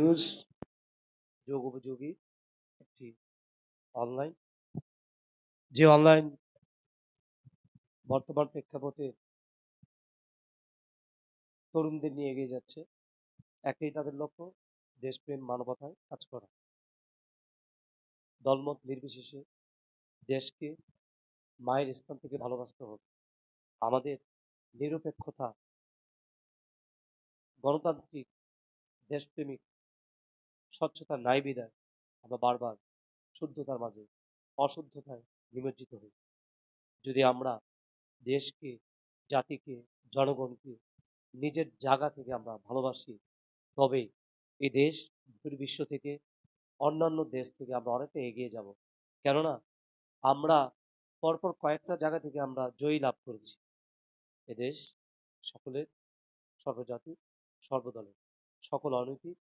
News যুগোপযোগী একটি online, যে online বর্তমান প্রেক্ষাপটে তরুণদের নিয়ে এগিয়ে যাচ্ছে। একটাই তাদের লক্ষ্য, দেশপ্রেম, মানবতায় কাজ করা। দলমত নির্বিশেষে দেশকে মায়ের স্থান থেকে ভালোবাসতে হবে। আমাদের নিরপেক্ষতা, গণতান্ত্রিক, দেশপ্রেমিক স্বচ্ছতা নাই বিধায় আমরা বারবার শুদ্ধতার মাঝে অশুদ্ধতায় নিমজ্জিত হই। যদি আমরা দেশকে, জাতিকে, জনগণকে নিজের জায়গা থেকে আমরা ভালোবাসি, তবে এই দেশ বহির্বিশ্ব থেকে, অন্যান্য দেশ থেকে আমরা অনেকটা এগিয়ে যাব। কেননা আমরা পরপর কয়েকটা জায়গা থেকে আমরা জয়ী লাভ করেছি। এদেশ সকলের, সর্বজাতি, সর্বদলের, সকল অনৈতিক,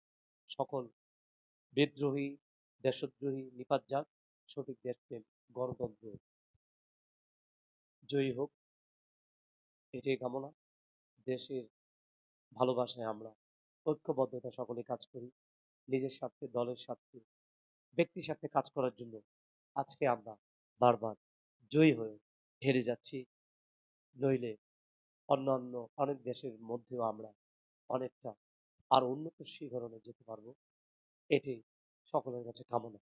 সকল বিদ্রোহী, দেশদ্রোহী, নিপাত সঠিক দেশপ্রেম, গণতন্ত্র জয়ী হোক, এটাই কামনা। দেশের ভালোবাসায় আমরা ঐক্যবদ্ধতা সকলে কাজ করি। নিজের স্বার্থে, দলের স্বার্থে, ব্যক্তির স্বার্থে কাজ করার জন্য আজকে আমরা বারবার জয়ী হয়ে হেরে যাচ্ছি। নইলে অন্যান্য অনেক দেশের মধ্যেও আমরা অনেকটা আরো উন্নত শিখরণে যেতে পারবো। এটি সকলের কাছে কামনা।